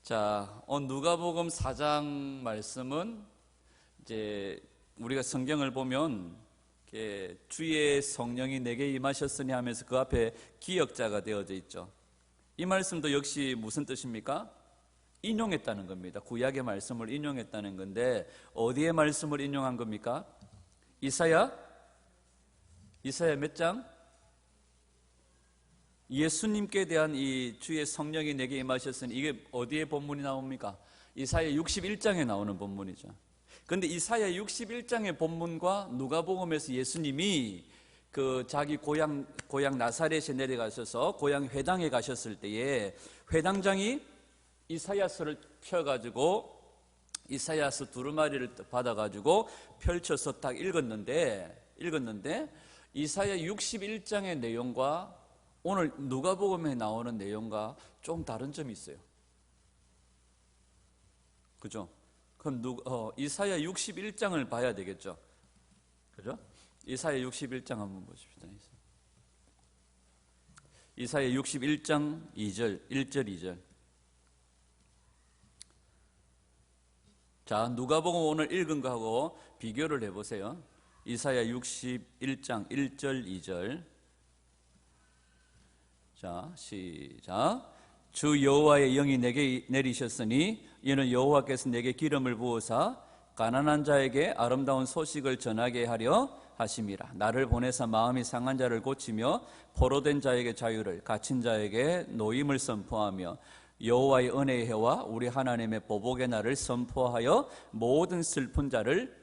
자, 누가복음 4장 말씀은 이제 우리가 성경을 보면 주의 성령이 내게 임하셨으니 하면서 그 앞에 기역자가 되어져 있죠. 이 말씀도 역시 무슨 뜻입니까? 인용했다는 겁니다. 구약의 말씀을 인용했다는 건데 어디의 말씀을 인용한 겁니까? 이사야 몇 장? 예수님께 대한 이 주의 성령이 내게 임하셨으니 이게 어디에 본문이 나옵니까? 이사야 61장에 나오는 본문이죠. 그런데 이사야 61장의 본문과 누가복음에서 예수님이 그 자기 고향 나사렛에 내려가셔서 고향 회당에 가셨을 때에 회당장이 이사야서를 펴가지고 이사야서 두루마리를 받아가지고 펼쳐서 딱 읽었는데 이사야 61장의 내용과 오늘 누가복음에 나오는 내용과 좀 다른 점이 있어요. 그죠? 그럼 이사야 61장을 봐야 되겠죠? 그죠? 이사야 61장 한번 보십시다. 이사야 61장 2절, 1절, 2절. 자, 누가복음 오늘 읽은 거하고 비교를 해보세요. 이사야 61장 1절, 2절. 자, 시작. 주 여호와의 영이 내게 내리셨으니 이는 여호와께서 내게 기름을 부으사 가난한 자에게 아름다운 소식을 전하게 하려 하심이라. 나를 보내사 마음이 상한 자를 고치며 포로된 자에게 자유를, 갇힌 자에게 노임을 선포하며 여호와의 은혜의 해와 우리 하나님의 보복의 날을 선포하여 모든 슬픈 자를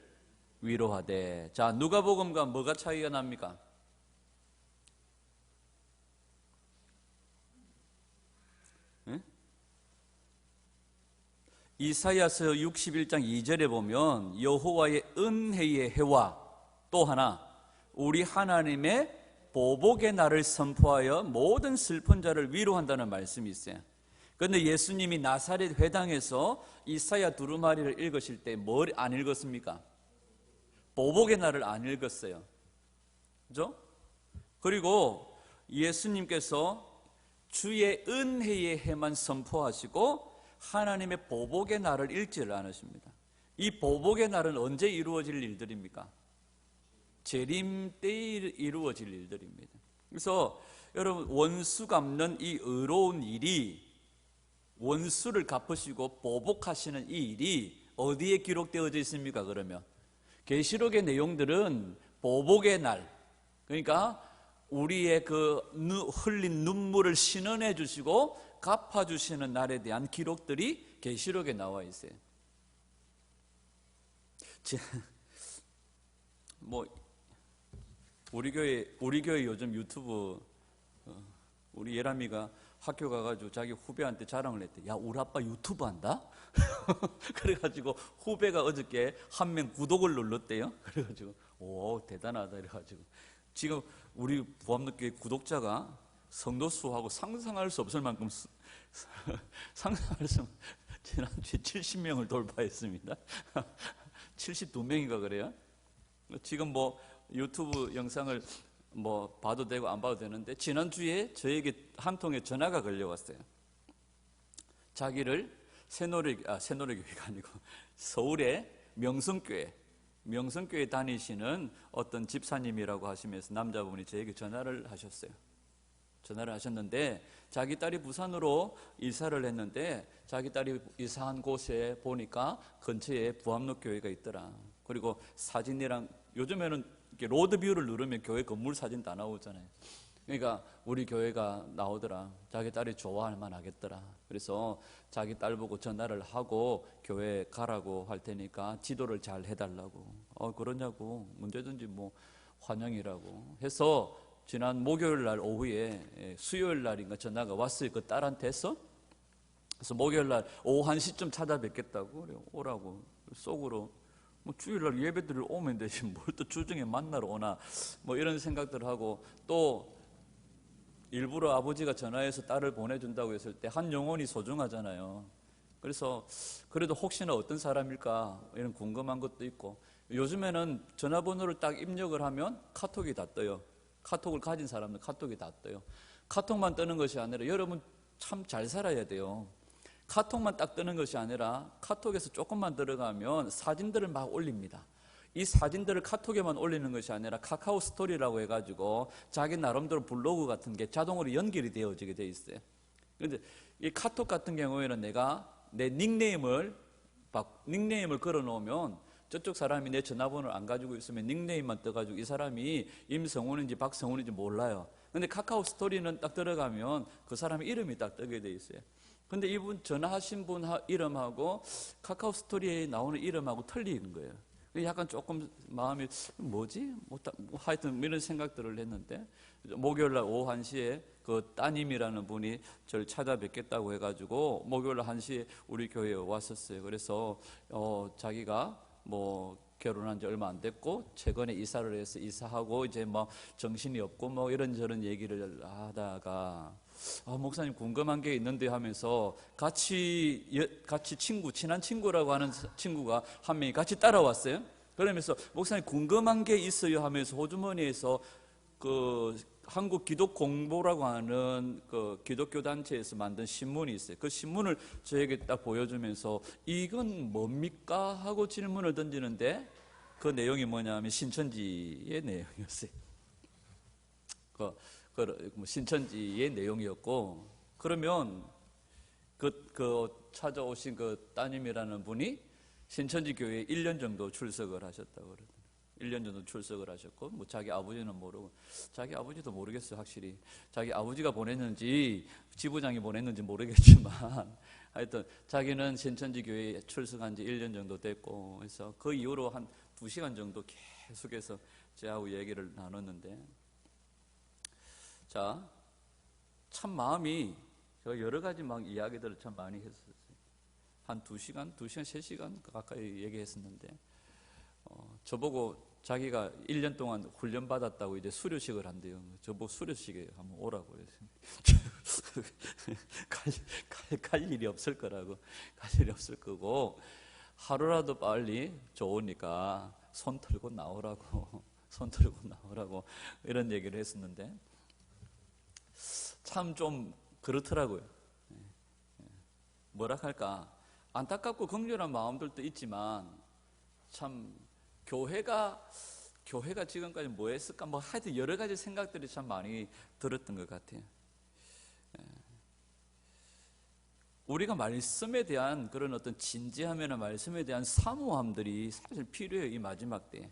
위로하되. 자, 누가복음과 뭐가 차이가 납니까? 이사야서 61장 2절에 보면 여호와의 은혜의 해와 또 하나 우리 하나님의 보복의 날을 선포하여 모든 슬픈 자를 위로한다는 말씀이 있어요. 그런데 예수님이 나사렛 회당에서 이사야 두루마리를 읽으실 때 뭘 안 읽었습니까? 보복의 날을 안 읽었어요. 그죠? 그리고 예수님께서 주의 은혜의 해만 선포하시고 하나님의 보복의 날을 읽지를 않으십니다. 이 보복의 날은 언제 이루어질 일들입니까? 재림 때에 이루어질 일들입니다. 그래서 여러분, 원수 갚는 이 의로운 일이, 원수를 갚으시고 보복하시는 이 일이 어디에 기록되어져 있습니까? 그러면 계시록의 내용들은 보복의 날, 그러니까 우리의 그 흘린 눈물을 신원해 주시고 갚아주시는 날에 대한 기록들이 계시록에 나와 있어요. 우리 교회 요즘 유튜브 우리 예람이가 학교 가가지고 자기 후배한테 자랑을 했대. 야, 우리 아빠 유튜브 한다? 그래가지고 후배가 어저께 한 명 구독을 눌렀대요. 그래가지고 오, 대단하다 이래가지고 지금 우리 부암교회 구독자가 성도수하고 상상할 수 없을 만큼 지난주에 70명을 돌파했습니다. 72명인가 그래요. 지금 유튜브 영상을 봐도 되고 안 봐도 되는데 지난주에 저에게 한 통의 전화가 걸려왔어요. 자기를 새노래교회가 아니고 서울의 명성교회 다니시는 어떤 집사님이라고 하시면서 남자분이 저에게 전화를 하셨는데 자기 딸이 부산으로 이사를 했는데 자기 딸이 이사한 곳에 보니까 근처에 부암록교회가 있더라. 그리고 사진이랑 요즘에는 이렇게 로드뷰를 누르면 교회 건물 사진 다 나오잖아요. 그러니까 우리 교회가 나오더라. 자기 딸이 좋아할 만하겠더라. 그래서 자기 딸 보고 전화를 하고 교회 가라고 할 테니까 지도를 잘 해달라고. 그러냐고. 문제든지 환영이라고 해서 지난 목요일 날 오후에 수요일 날인가 전화가 왔어요. 그 딸한테 해서. 그래서 목요일 날 오후 1시쯤 찾아뵙겠다고. 그래, 오라고. 속으로 주일날 예배드릴 오면 되지 뭘 또 주중에 만나러 오나 이런 생각들을 하고 또 일부러 아버지가 전화해서 딸을 보내준다고 했을 때 한 영혼이 소중하잖아요. 그래서 그래도 혹시나 어떤 사람일까 이런 궁금한 것도 있고 요즘에는 전화번호를 딱 입력을 하면 카톡이 다 떠요. 카톡을 가진 사람은 카톡이 다 떠요. 카톡만 뜨는 것이 아니라 여러분 참 잘 살아야 돼요. 카톡만 딱 뜨는 것이 아니라 카톡에서 조금만 들어가면 사진들을 막 올립니다. 이 사진들을 카톡에만 올리는 것이 아니라 카카오 스토리라고 해가지고 자기 나름대로 블로그 같은 게 자동으로 연결이 되어지게 돼 있어요. 그런데 이 카톡 같은 경우에는 내가 내 닉네임을 걸어 놓으면 저쪽 사람이 내 전화번호를 안 가지고 있으면 닉네임만 떠가지고 이 사람이 임성훈인지 박성훈인지 몰라요. 근데 카카오 스토리는 딱 들어가면 그 사람의 이름이 딱 뜨게 돼 있어요. 근데 이분 전화하신 분 이름하고 카카오 스토리에 나오는 이름하고 틀린 거예요. 약간 조금 마음이 뭐지? 하여튼 이런 생각들을 했는데 목요일날 오후 1시에 그 따님이라는 분이 저를 찾아뵙겠다고 해가지고 목요일날 1시에 우리 교회에 왔었어요. 그래서 자기가 뭐 결혼한 지 얼마 안 됐고 최근에 이사를 해서 이사하고 이제 뭐 정신이 없고 뭐 이런저런 얘기를 하다가 목사님 궁금한 게 있는데 하면서 같이 친한 친구라고 하는 친구가 한 명이 같이 따라왔어요. 그러면서 목사님 궁금한 게 있어요 하면서 호주머니에서 그 한국 기독공보라고 하는 그 기독교 단체에서 만든 신문이 있어요. 그 신문을 저에게 딱 보여주면서 이건 뭡니까? 하고 질문을 던지는데 그 내용이 뭐냐면 신천지의 내용이었어요. 신천지의 내용이었고, 그러면 그 찾아오신 그 따님이라는 분이 신천지 교회에 1년 정도 출석을 하셨다고 그러더라고요. 1년 정도 출석을 하셨고, 뭐 자기 아버지는 모르고, 자기 아버지도 모르겠어요, 확실히. 자기 아버지가 보냈는지, 지부장이 보냈는지 모르겠지만, 하여튼 자기는 신천지 교회에 출석한 지 1년 정도 됐고, 그래서 그 이후로 한 2시간 정도 계속해서 저하고 얘기를 나눴는데, 자, 참 마음이 여러 가지 막 이야기들을 참 많이 했었어요. 한 2시간, 3시간 가까이 얘기했었는데, 저보고 자기가 1년 동안 훈련받았다고 이제 수료식을 한대요. 저보고 수료식에 한번 오라고 그랬어요. 갈 일이 없을 거라고. 갈 일이 없을 거고, 하루라도 빨리 좋으니까 손 털고 나오라고. 손 털고 나오라고. 이런 얘기를 했었는데, 참 좀 그렇더라고요. 뭐라 할까, 안타깝고 긍휼한 마음들도 있지만 참 교회가 지금까지 뭐 했을까, 뭐 하여튼 여러 가지 생각들이 참 많이 들었던 것 같아요. 우리가 말씀에 대한 그런 어떤 진지함이나 말씀에 대한 사모함들이 사실 필요해요, 이 마지막 때에.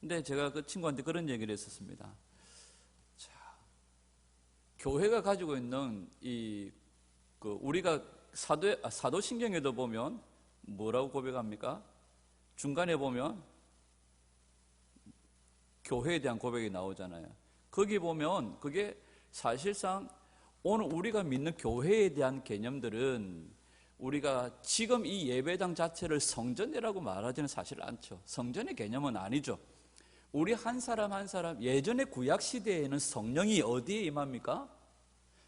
근데 제가 그 친구한테 그런 얘기를 했었습니다. 교회가 가지고 있는 우리가 사도신경에도 보면 뭐라고 고백합니까? 중간에 보면 교회에 대한 고백이 나오잖아요. 거기 보면 그게 사실상 오늘 우리가 믿는 교회에 대한 개념들은 우리가 지금 이 예배당 자체를 성전이라고 말하지는 사실 않죠. 성전의 개념은 아니죠. 우리 한 사람 한 사람, 예전에 구약 시대에는 성령이 어디에 임합니까?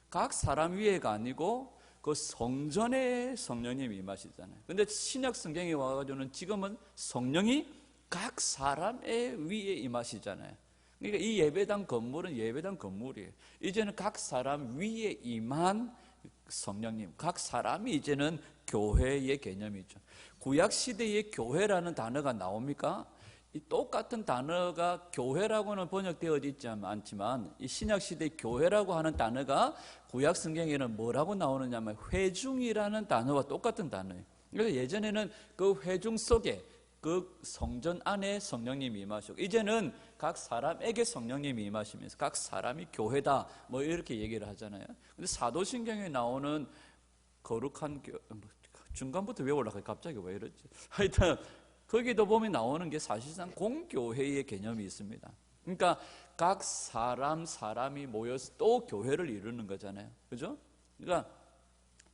각 사람 위에가 아니고 그 성전에 성령님이 임하시잖아요. 근데 신약 성경에 와가지고는 지금은 성령이 각 사람의 위에 임하시잖아요. 그러니까 이 예배당 건물은 예배당 건물이에요. 이제는 각 사람 위에 임한 성령님, 각 사람이 이제는 교회의 개념이죠. 구약 시대에 교회라는 단어가 나옵니까? 이 똑같은 단어가 교회라고는 번역되어 있지 않지만 이 신약시대 교회라고 하는 단어가 구약 성경에는 뭐라고 나오느냐면 회중이라는 단어와 똑같은 단어예요. 그래서 예전에는 그 회중 속에 그 성전 안에 성령님이 임하시고, 이제는 각 사람에게 성령님이 임하시면서 각 사람이 교회다 뭐 이렇게 얘기를 하잖아요. 근데 사도신경에 나오는 거룩한 중간부터 외우려고 갑자기 왜 이러지? 하여튼 거기도 보면 나오는 게 사실상 공교회의 개념이 있습니다. 그러니까 각 사람이 모여서 또 교회를 이루는 거잖아요. 그죠? 그러니까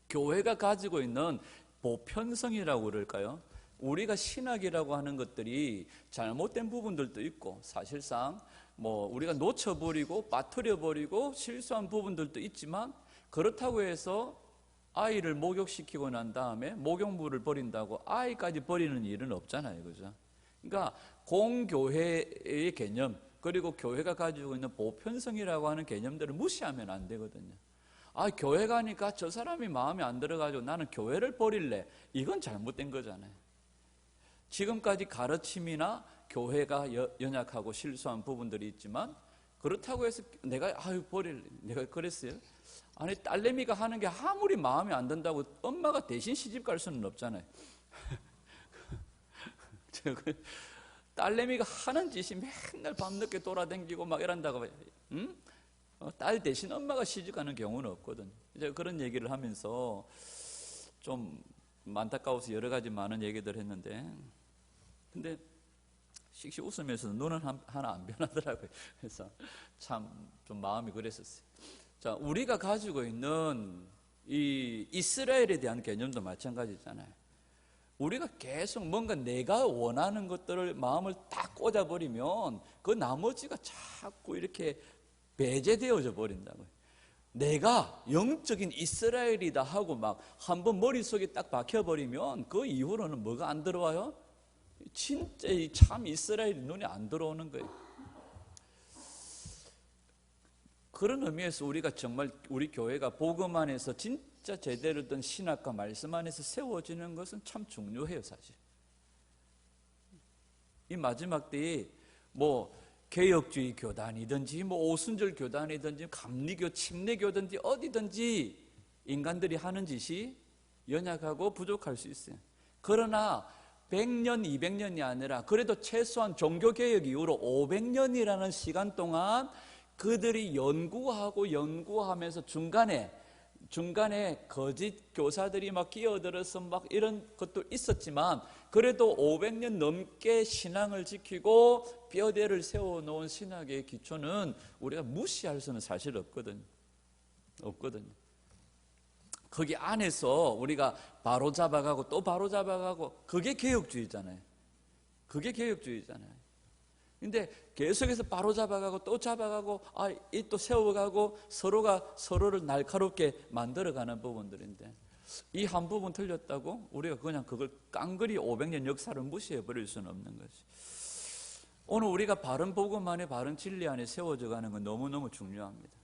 교회가 가지고 있는 보편성이라고 그럴까요? 우리가 신학이라고 하는 것들이 잘못된 부분들도 있고, 사실상 뭐 우리가 놓쳐버리고 빠뜨려버리고 실수한 부분들도 있지만, 그렇다고 해서 아이를 목욕시키고 난 다음에 목욕물을 버린다고 아이까지 버리는 일은 없잖아요. 그죠? 그러니까 공교회의 개념, 그리고 교회가 가지고 있는 보편성이라고 하는 개념들을 무시하면 안 되거든요. 교회 가니까 저 사람이 마음에 안 들어가지고 나는 교회를 버릴래. 이건 잘못된 거잖아요. 지금까지 가르침이나 교회가 연약하고 실수한 부분들이 있지만 그렇다고 해서 내가 버릴래. 내가 그랬어요? 아니, 딸내미가 하는 게 아무리 마음에 안 든다고 엄마가 대신 시집 갈 수는 없잖아요. 딸내미가 하는 짓이 맨날 밤늦게 돌아다니고 막 이런다고, 응? 딸 대신 엄마가 시집가는 경우는 없거든. 이제 그런 얘기를 하면서 좀 안타까워서 여러 가지 많은 얘기들 했는데, 근데 씩씩 웃으면서 눈은 하나 안 변하더라고요. 그래서 참 좀 마음이 그랬었어요. 자, 우리가 가지고 있는 이 이스라엘에 대한 개념도 마찬가지잖아요. 우리가 계속 뭔가 내가 원하는 것들을 마음을 딱 꽂아버리면 그 나머지가 자꾸 이렇게 배제되어져 버린다고요. 내가 영적인 이스라엘이다 하고 막 한번 머릿속에 딱 박혀버리면 그 이후로는 뭐가 안 들어와요? 진짜 참 이스라엘이 눈에 안 들어오는 거예요. 그런 의미에서 우리가 정말 우리 교회가 복음 안에서 진짜 제대로 된 신학과 말씀 안에서 세워지는 것은 참 중요해요, 사실. 이 마지막 때에 개혁주의 교단이든지 오순절 교단이든지 감리교, 침례교든지 어디든지 인간들이 하는 짓이 연약하고 부족할 수 있어요. 그러나 100년, 200년이 아니라 그래도 최소한 종교개혁 이후로 500년이라는 시간 동안 그들이 연구하면서 중간에 거짓 교사들이 막 끼어들어서 막 이런 것도 있었지만 그래도 500년 넘게 신앙을 지키고 뼈대를 세워놓은 신학의 기초는 우리가 무시할 수는 사실 없거든요. 거기 안에서 우리가 바로 잡아가고 또 바로 잡아가고 그게 개혁주의잖아요. 근데 계속해서 바로 잡아가고 또 잡아가고 또 세워가고 서로가 서로를 날카롭게 만들어가는 부분들인데 이 한 부분 틀렸다고 우리가 그냥 그걸 깡그리 500년 역사를 무시해버릴 수는 없는 거지. 오늘 우리가 바른 복음 안에 바른 진리 안에 세워져 가는 건 너무너무 중요합니다.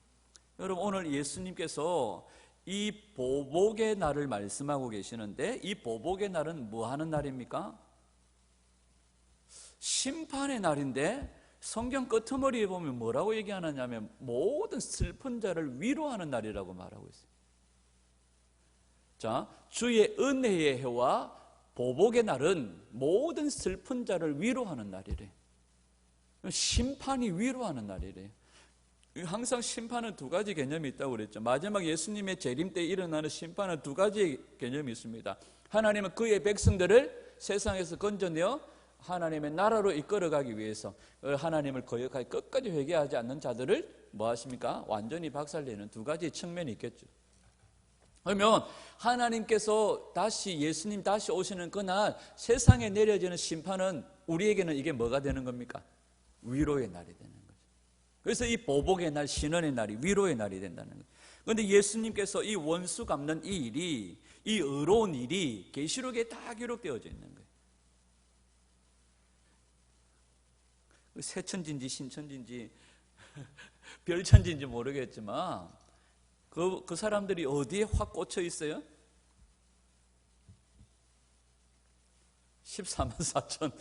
여러분, 오늘 예수님께서 이 보복의 날을 말씀하고 계시는데 이 보복의 날은 뭐 하는 날입니까? 심판의 날인데 성경 끄트머리에 보면 뭐라고 얘기하느냐면 모든 슬픈 자를 위로하는 날이라고 말하고 있어요. 자, 주의 은혜의 해와 보복의 날은 모든 슬픈 자를 위로하는 날이래. 심판이 위로하는 날이래. 항상 심판은 두 가지 개념이 있다고 그랬죠. 마지막 예수님의 재림 때 일어나는 심판은 두 가지 개념이 있습니다. 하나님은 그의 백성들을 세상에서 건져내어 하나님의 나라로 이끌어가기 위해서 하나님을 거역하여 끝까지 회개하지 않는 자들을 뭐 하십니까? 완전히 박살내는 두 가지 측면이 있겠죠. 그러면 하나님께서 예수님 다시 오시는 그날 세상에 내려지는 심판은 우리에게는 이게 뭐가 되는 겁니까? 위로의 날이 되는 거죠. 그래서 이 보복의 날, 신원의 날이 위로의 날이 된다는 거예요. 그런데 예수님께서 이 원수 갚는 이 일이, 이 의로운 일이 계시록에 다 기록되어져 있는 거예요. 새천지인지 신천지인지 별천지인지 모르겠지만 그 사람들이 어디에 확 꽂혀 있어요? 14만 4천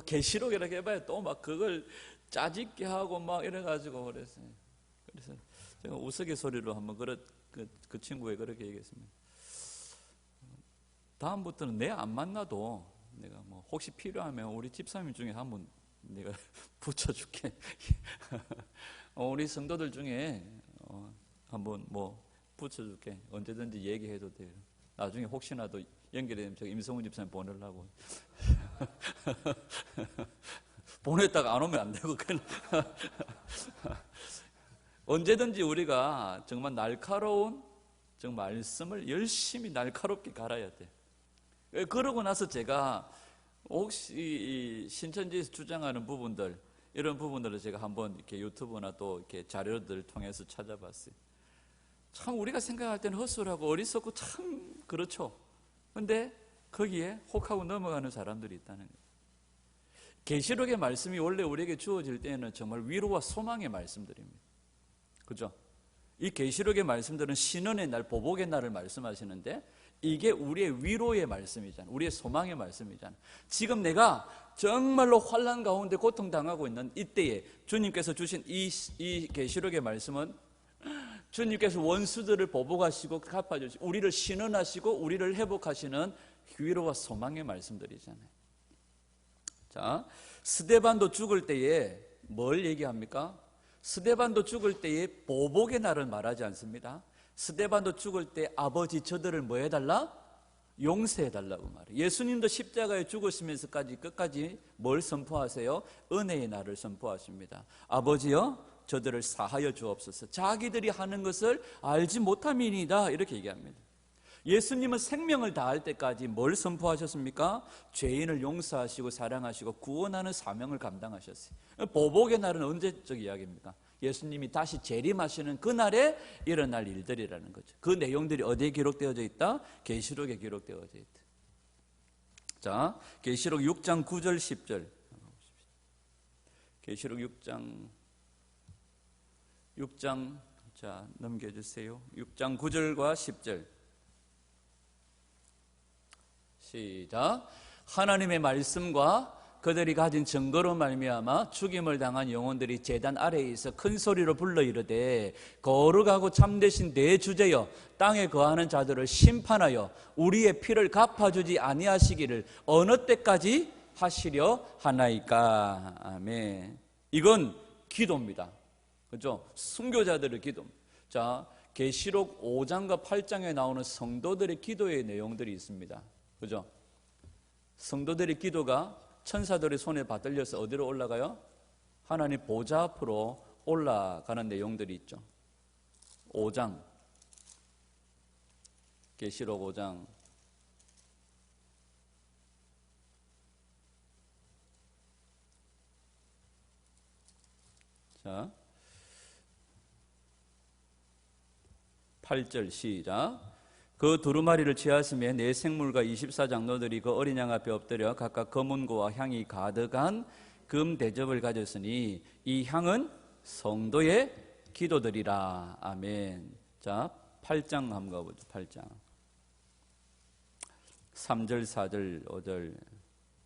계시록 이렇게 해봐야 또 막 그걸 짜집게 하고 막 이래가지고 그랬어요. 그래서 제가 우스갯소리로 한번 그 친구에 그렇게 얘기했습니다. 다음부터는 내 안 만나도 내가 혹시 필요하면 우리 집사님 중에 한번 내가 붙여줄게. 우리 성도들 중에 한번 붙여줄게. 언제든지 얘기해도 돼요. 나중에 혹시나도 연결되면 제가 임성훈 집사님 보내려고. 보냈다가 안 오면 안 되고. 언제든지 우리가 정말 날카로운 말씀을 열심히 날카롭게 갈아야 돼. 그러고 나서 제가 혹시 신천지에서 주장하는 부분들, 이런 부분들을 제가 한번 이렇게 유튜브나 또 이렇게 자료들을 통해서 찾아봤어요. 참 우리가 생각할 때는 헛소리하고 어리석고 참 그렇죠. 근데 거기에 혹하고 넘어가는 사람들이 있다는 거예요. 계시록의 말씀이 원래 우리에게 주어질 때에는 정말 위로와 소망의 말씀들입니다. 그죠? 이 계시록의 말씀들은 신원의 날, 보복의 날을 말씀하시는데 이게 우리의 위로의 말씀이잖아요. 우리의 소망의 말씀이잖아요. 지금 내가 정말로 환난 가운데 고통당하고 있는 이때에 주님께서 주신 이 계시록의 말씀은 주님께서 원수들을 보복하시고 갚아주시고 우리를 신원하시고 우리를 회복하시는 위로와 소망의 말씀들이잖아요. 자, 스데반도 죽을 때에 뭘 얘기합니까? 스데반도 죽을 때에 보복의 날을 말하지 않습니다. 스데반도 죽을 때 아버지 저들을 뭐 해달라? 용서해달라고 말해요. 예수님도 십자가에 죽으시면서까지 끝까지 뭘 선포하세요? 은혜의 날을 선포하십니다. 아버지여 저들을 사하여 주옵소서. 자기들이 하는 것을 알지 못함이니이다 이렇게 얘기합니다. 예수님은 생명을 다할 때까지 뭘 선포하셨습니까? 죄인을 용서하시고 사랑하시고 구원하는 사명을 감당하셨어요. 보복의 날은 언제적 이야기입니까? 예수님이 다시 재림하시는 그날에 일어날 일들이라는 거죠. 그 내용들이 어디에 기록되어져 있다? 계시록에 기록되어져 있다. 자, 계시록 6장 9절 10절. 계시록 6장 자, 넘겨주세요. 6장 9절과 10절. 시작. 하나님의 말씀과 그들이 가진 증거로 말미암아 죽임을 당한 영혼들이 제단 아래에 있어 큰 소리로 불러 이르되 거룩하고 참되신 내 주제여 땅에 거하는 자들을 심판하여 우리의 피를 갚아주지 아니하시기를 어느 때까지 하시려 하나이까. 아멘. 이건 기도입니다. 그렇죠? 순교자들의 기도입니다. 자, 계시록 5장과 8장에 나오는 성도들의 기도의 내용들이 있습니다. 그죠? 성도들의 기도가 천사들의 손에 받들려서 어디로 올라가요? 하나님 보좌 앞으로 올라가는 내용들이 있죠. 5장, 계시록 5장. 자, 8절 시작. 그 두루마리를 취하심에 네 생물과 24장로들이 그 어린 양 앞에 엎드려 각각 검은고와 향이 가득한 금 대접을 가졌으니 이 향은 성도의 기도들이라. 아멘. 자, 8장 한번 가보죠. 8장 3절 4절 5절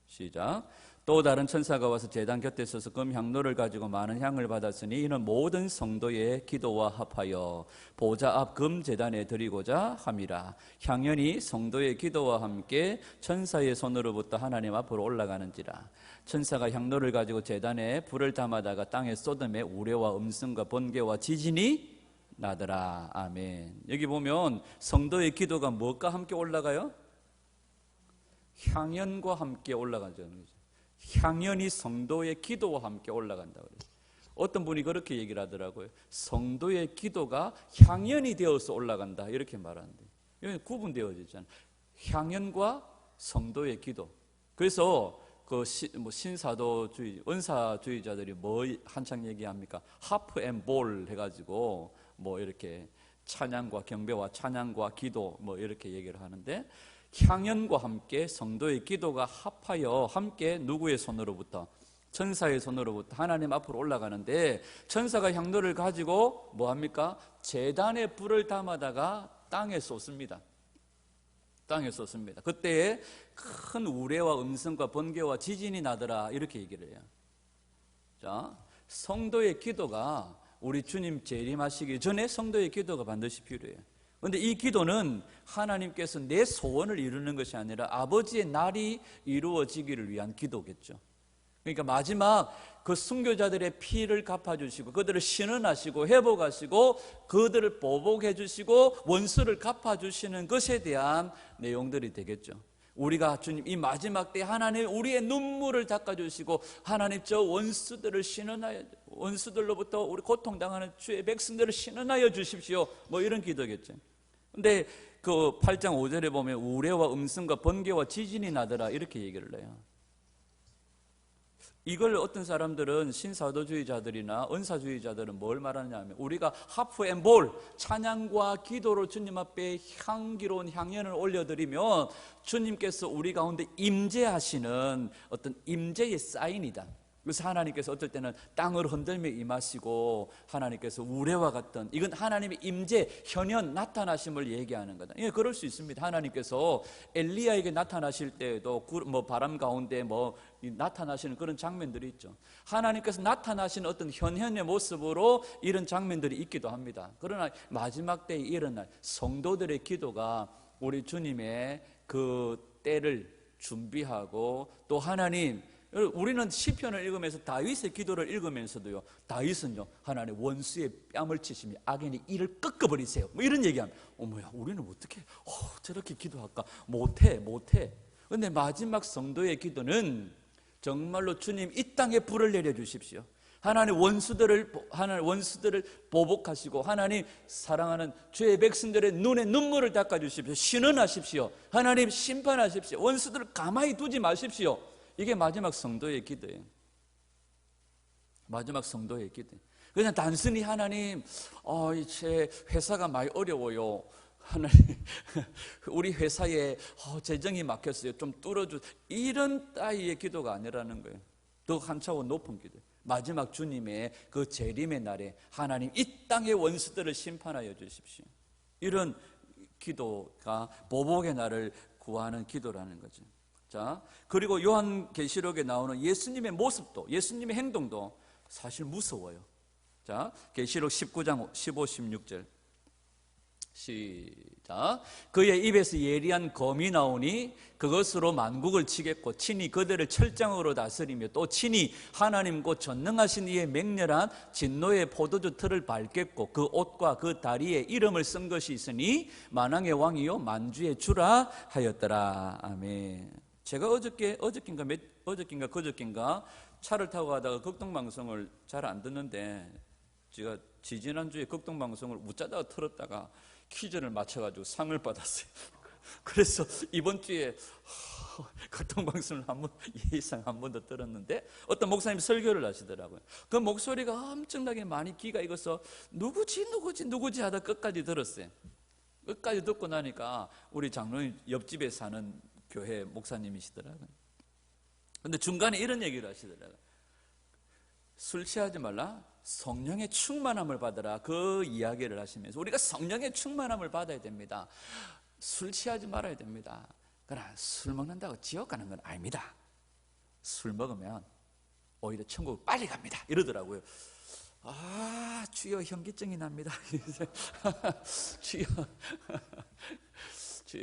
시작. 또 다른 천사가 와서 제단 곁에 서서 금 향로를 가지고 많은 향을 받았으니 이는 모든 성도의 기도와 합하여 보좌 앞 금 제단에 드리고자 함이라. 향연이 성도의 기도와 함께 천사의 손으로부터 하나님 앞으로 올라가는지라. 천사가 향로를 가지고 제단에 불을 담아다가 땅에 쏟음에 우레와 음성과 번개와 지진이 나더라. 아멘. 여기 보면 성도의 기도가 무엇과 함께 올라가요? 향연과 함께 올라가죠. 향연이 성도의 기도와 함께 올라간다고 그래요. 어떤 분이 그렇게 얘기를 하더라고요. 성도의 기도가 향연이 되어서 올라간다 이렇게 말하는데 여기 구분되어지잖아요. 향연과 성도의 기도. 그래서 그 신사도주의, 은사주의자들이 뭐 한창 얘기합니까? 하프 앤 볼 해가지고 뭐 이렇게 찬양과 경배와 찬양과 기도 뭐 이렇게 얘기를 하는데 향연과 함께 성도의 기도가 합하여 함께 누구의 손으로부터? 천사의 손으로부터 하나님 앞으로 올라가는데 천사가 향로를 가지고 뭐합니까? 제단에 불을 담아다가 땅에 쏟습니다. 땅에 쏟습니다. 그때에 큰 우레와 음성과 번개와 지진이 나더라 이렇게 얘기를 해요. 자, 성도의 기도가 우리 주님 재림하시기 전에 성도의 기도가 반드시 필요해요. 그런데 이 기도는 하나님께서 내 소원을 이루는 것이 아니라 아버지의 날이 이루어지기를 위한 기도겠죠. 그러니까 마지막 그 순교자들의 피를 갚아주시고 그들을 신원하시고 회복하시고 그들을 보복해 주시고 원수를 갚아주시는 것에 대한 내용들이 되겠죠. 우리가 주님 이 마지막 때 하나님 우리의 눈물을 닦아주시고 하나님 저 원수들을 신원하여 원수들로부터 우리 고통당하는 주의 백성들을 신원하여 주십시오 뭐 이런 기도겠죠. 근데 그 8장 5절에 보면 우레와 음성과 번개와 지진이 나더라 이렇게 얘기를 해요. 이걸 어떤 사람들은 신사도주의자들이나 은사주의자들은 뭘 말하느냐 하면 우리가 하프 앤 볼 찬양과 기도로 주님 앞에 향기로운 향연을 올려드리면 주님께서 우리 가운데 임재하시는 어떤 임재의 사인이다. 그래서 하나님께서 어떨 때는 땅을 흔들며 임하시고 하나님께서 우레와 같던, 이건 하나님의 임재, 현현, 나타나심을 얘기하는 거다. 예, 그럴 수 있습니다. 하나님께서 엘리야에게 나타나실 때에도 바람 가운데 나타나시는 그런 장면들이 있죠. 하나님께서 나타나시는 어떤 현현의 모습으로 이런 장면들이 있기도 합니다. 그러나 마지막 때에 일어날 성도들의 기도가 우리 주님의 그 때를 준비하고, 또 하나님, 우리는 시편을 읽으면서 다윗의 기도를 읽으면서도요, 다윗은요, 하나님 원수의 뺨을 치시며 악인의 이를 꺾어버리세요, 이런 얘기하면, 어머야, 우리는 어떻게 저렇게 기도할까? 못해. 근데 마지막 성도의 기도는 정말로 주님 이 땅에 불을 내려주십시오. 하나님 원수들을 보복하시고, 하나님 사랑하는 죄의 백성들의 눈에 눈물을 닦아주십시오. 신원하십시오. 하나님 심판하십시오. 원수들을 가만히 두지 마십시오. 이게 마지막 성도의 기도예요. 마지막 성도의 기도. 그냥 단순히 하나님, 제 회사가 많이 어려워요. 하나님, 우리 회사에 재정이 막혔어요. 좀 뚫어주. 이런 따위의 기도가 아니라는 거예요. 더 한 차원 높은 기도. 마지막 주님의 그 재림의 날에 하나님 이 땅의 원수들을 심판하여 주십시오. 이런 기도가 보복의 날을 구하는 기도라는 거죠. 자, 그리고 요한계시록에 나오는 예수님의 모습도, 예수님의 행동도 사실 무서워요. 자, 계시록 19장 15, 16절 시작. 그의 입에서 예리한 검이 나오니 그것으로 만국을 치겠고 친히 그들을 철장으로 다스리며 또 친히 하나님 곧 전능하신 이의 맹렬한 진노의 포도주 틀을 밟겠고 그 옷과 그 다리에 이름을 쓴 것이 있으니 만왕의 왕이요 만주의 주라 하였더라. 아멘. 제가 어저께인가 그저께인가 차를 타고 가다가 극동방송을 잘 안 듣는데, 제가 지지난주에 극동방송을 웃자다가 틀었다가 퀴즈를 맞춰가지고 상을 받았어요. 그래서 이번 주에 극동방송을 예의상 한 번 더 들었는데, 어떤 목사님 설교를 하시더라고요. 그 목소리가 엄청나게 많이 귀가 익어서 누구지 하다 끝까지 들었어요. 끝까지 듣고 나니까 우리 장로님 옆집에 사는 교회 목사님이시더라고요. 근데 중간에 이런 얘기를 하시더라고요. 술 취하지 말라, 성령의 충만함을 받으라, 그 이야기를 하시면서 우리가 성령의 충만함을 받아야 됩니다. 술 취하지 말아야 됩니다. 그러나 술 먹는다고 지옥 가는 건 아닙니다. 술 먹으면 오히려 천국 빨리 갑니다, 이러더라고요. 주여 현기증이 납니다. 주여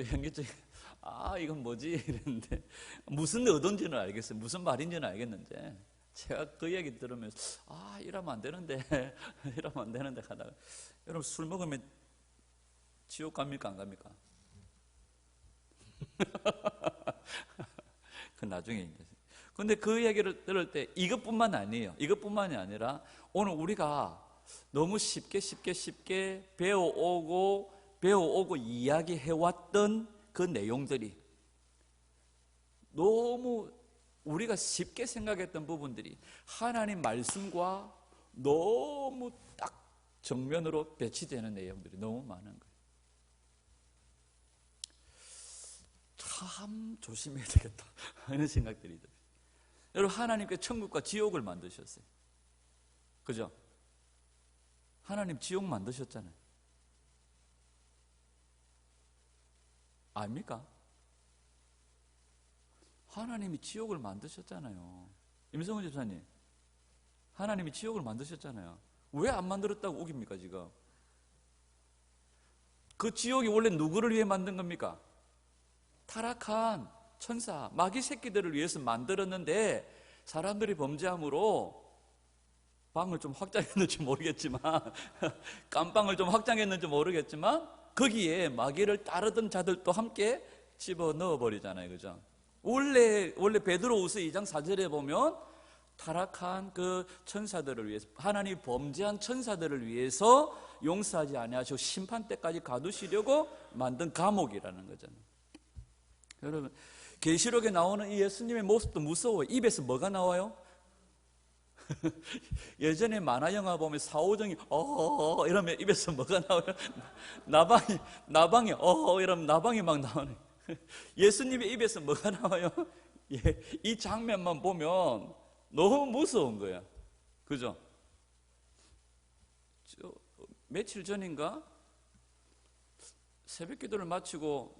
현기증. 이건 뭐지? 이랬는데 무슨 의도인지는 알겠어요. 무슨 말인지는 알겠는데, 제가 그 얘기 들으면서 이러면 안 되는데 이러면 안 되는데 하다가, 여러분 술 먹으면 지옥 갑니까 안 갑니까? 그 나중에 이제. 근데 그 얘기를 들을 때 이것뿐만 아니에요. 이것뿐만이 아니라 오늘 우리가 너무 쉽게 배워오고 이야기해왔던 그 내용들이, 너무 우리가 쉽게 생각했던 부분들이 하나님 말씀과 너무 딱 정면으로 배치되는 내용들이 너무 많은 거예요. 참 조심해야 되겠다 하는 생각들이 들어요. 여러분, 하나님께 천국과 지옥을 만드셨어요. 그죠? 하나님 지옥 만드셨잖아요. 아닙니까? 하나님이 지옥을 만드셨잖아요. 임성훈 집사님, 하나님이 지옥을 만드셨잖아요. 왜 안 만들었다고 우깁니까 지금? 그 지옥이 원래 누구를 위해 만든 겁니까? 타락한 천사, 마귀 새끼들을 위해서 만들었는데, 사람들이 범죄함으로 방을 좀 확장했는지 모르겠지만 깜방을 좀 확장했는지 모르겠지만 거기에 마귀를 따르던 자들도 함께 집어넣어 버리잖아요. 그죠? 원래 베드로후서 2장 4절에 보면 타락한 그 천사들을 위해서, 하나님이 범죄한 천사들을 위해서 용서하지 아니하시고 심판 때까지 가두시려고 만든 감옥이라는 거잖아요. 여러분, 계시록에 나오는 이 예수님의 모습도 무서워요. 입에서 뭐가 나와요? 예전에 만화 영화 보면 사오정이 이러면 입에서 뭐가 나와요? 나방이 이러면 나방이 막 나오네. 예수님의 입에서 뭐가 나와요? 이 장면만 보면 너무 무서운 거야. 그죠? 며칠 전인가 새벽 기도를 마치고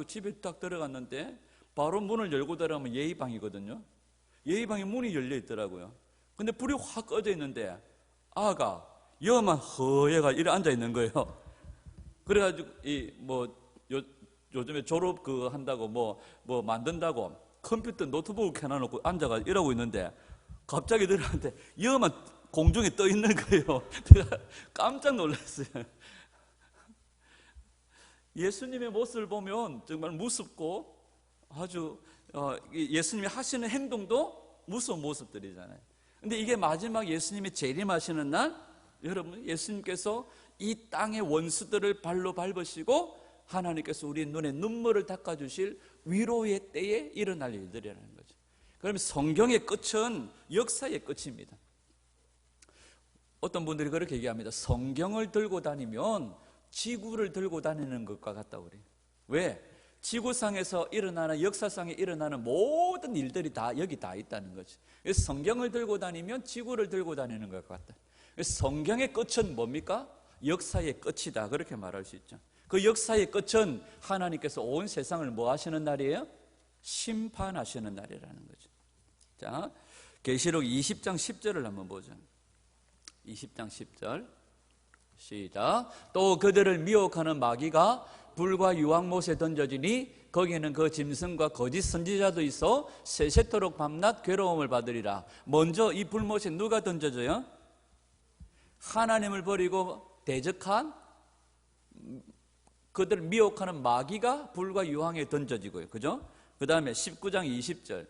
집에 딱 들어갔는데 바로 문을 열고 들어가면 예의방이거든요. 예의방에 문이 열려 있더라고요. 근데 불이 확 꺼져 있는데 아가 여만 허예가 이래 앉아 있는 거예요. 그래가지고 요즘에 졸업 한다고 뭐 만든다고 컴퓨터 노트북 해놔놓고 앉아가 이러고 있는데 갑자기 들어한테 여만 공중에 떠 있는 거예요. 제가 깜짝 놀랐어요. 예수님의 모습을 보면 정말 무섭고 아주 예수님이 하시는 행동도 무서운 모습들이잖아요. 근데 이게 마지막 예수님이 재림하시는 날, 여러분 예수님께서 이 땅의 원수들을 발로 밟으시고 하나님께서 우리 눈에 눈물을 닦아주실 위로의 때에 일어날 일들이라는 거죠. 그러면 성경의 끝은 역사의 끝입니다. 어떤 분들이 그렇게 얘기합니다. 성경을 들고 다니면 지구를 들고 다니는 것과 같다 그래요. 왜? 지구상에서 일어나는 역사상에 일어나는 모든 일들이 다 여기 다 있다는 거죠. 그래서 성경을 들고 다니면 지구를 들고 다니는 것 같다. 그래서 성경의 끝은 뭡니까? 역사의 끝이다. 그렇게 말할 수 있죠. 그 역사의 끝은 하나님께서 온 세상을 뭐 하시는 날이에요? 심판하시는 날이라는 거죠. 자, 계시록 20장 10절을 한번 보죠. 20장 10절 시작. 또 그들을 미혹하는 마귀가 불과 유황못에 던져지니 거기에는 그 짐승과 거짓 선지자도 있어 세세토록 밤낮 괴로움을 받으리라. 먼저 이 불못에 누가 던져져요? 하나님을 버리고 대적한 그들을 미혹하는 마귀가 불과 유황에 던져지고요. 그죠? 그 다음에 19장 20절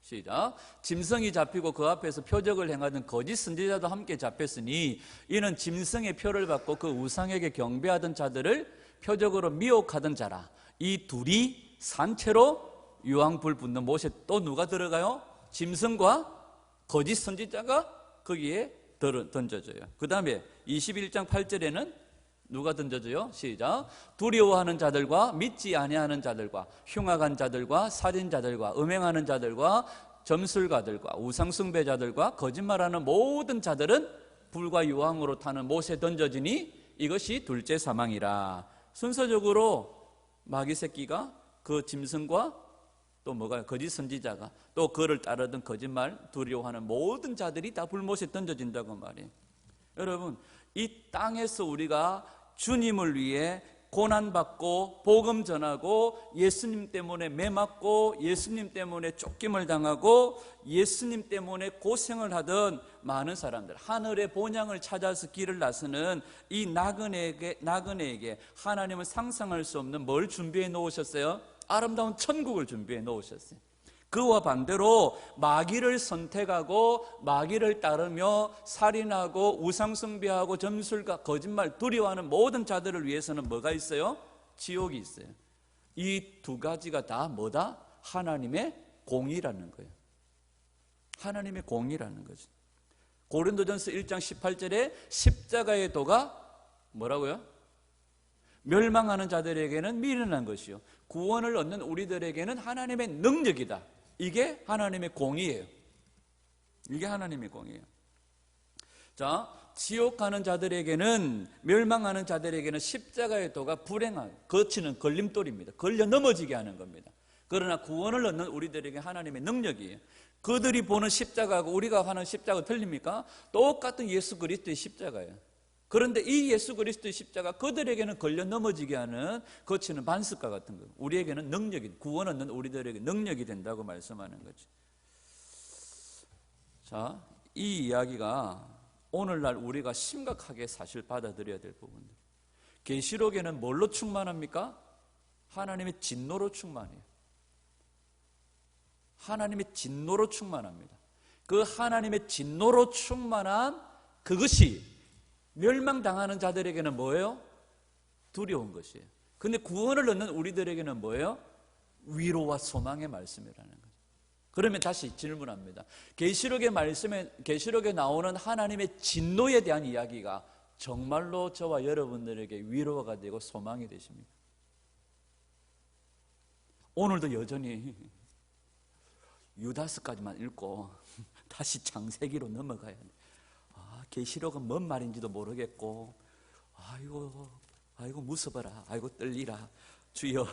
시작. 짐승이 잡히고 그 앞에서 표적을 행하던 거짓 선지자도 함께 잡혔으니 이는 짐승의 표를 받고 그 우상에게 경배하던 자들을 표적으로 미혹하던 자라. 이 둘이 산채로 유황불 붙는 못에 또 누가 들어가요? 짐승과 거짓 선지자가 거기에 던져져요. 그 다음에 21장 8절에는 누가 던져져요? 시작. 두려워하는 자들과 믿지 아니하는 자들과 흉악한 자들과 살인자들과 음행하는 자들과 점술가들과 우상숭배자들과 거짓말하는 모든 자들은 불과 유황으로 타는 못에 던져지니 이것이 둘째 사망이라. 순서적으로 마귀 새끼가 그 짐승과 또 뭐가 거짓 선지자가 또 그를 따르던 거짓말 두려워하는 모든 자들이 다 불못에 던져진다고 말이에요. 여러분 이 땅에서 우리가 주님을 위해 고난받고 복음 전하고 예수님 때문에 매맞고 예수님 때문에 쫓김을 당하고 예수님 때문에 고생을 하던 많은 사람들, 하늘의 본향을 찾아서 길을 나서는 이 나그네에게 하나님은 상상할 수 없는 뭘 준비해 놓으셨어요? 아름다운 천국을 준비해 놓으셨어요. 그와 반대로 마귀를 선택하고 마귀를 따르며 살인하고 우상숭배하고 점술과 거짓말 두려워하는 모든 자들을 위해서는 뭐가 있어요? 지옥이 있어요. 이 두 가지가 다 뭐다? 하나님의 공의라는 거예요. 하나님의 공의라는 거죠. 고린도전서 1장 18절에 십자가의 도가 뭐라고요? 멸망하는 자들에게는 미련한 것이요 구원을 얻는 우리들에게는 하나님의 능력이다. 이게 하나님의 공의예요. 이게 하나님의 공의예요. 자, 지옥 가는 자들에게는 멸망하는 자들에게는 십자가의 도가 불행한 거치는 걸림돌입니다. 걸려 넘어지게 하는 겁니다. 그러나 구원을 얻는 우리들에게 하나님의 능력이에요. 그들이 보는 십자가하고 우리가 하는 십자가 틀립니까? 똑같은 예수 그리스도의 십자가예요. 그런데 이 예수 그리스도의 십자가 그들에게는 걸려 넘어지게 하는 거치는 반석과 같은 거예요. 우리에게는 능력이, 구원 얻는 우리들에게 능력이 된다고 말씀하는 거죠. 자, 이 이야기가 오늘날 우리가 심각하게 사실 받아들여야 될 부분들. 계시록에는 뭘로 충만합니까? 하나님의 진노로 충만해요. 하나님의 진노로 충만합니다. 그 하나님의 진노로 충만한 그것이 멸망당하는 자들에게는 뭐예요? 두려운 것이에요. 근데 구원을 얻는 우리들에게는 뭐예요? 위로와 소망의 말씀이라는 거죠. 그러면 다시 질문합니다. 계시록에 나오는 하나님의 진노에 대한 이야기가 정말로 저와 여러분들에게 위로가 되고 소망이 되십니까? 오늘도 여전히 유다서까지만 읽고 다시 창세기로 넘어가야 돼. 계시록은 뭔 말인지도 모르겠고, 아이고 무서워라, 아이고 떨리라. 주여,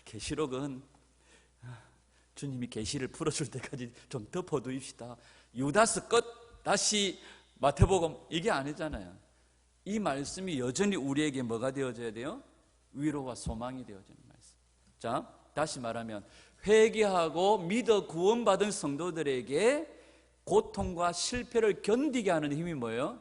계시록은 주님이 계시를 풀어줄 때까지 좀 덮어두입시다. 유다서 끝, 다시 마태복음, 이게 아니잖아요. 이 말씀이 여전히 우리에게 뭐가 되어져야 돼요? 위로와 소망이 되어지는 말씀. 자, 다시 말하면 회개하고 믿어 구원받은 성도들에게 고통과 실패를 견디게 하는 힘이 뭐예요?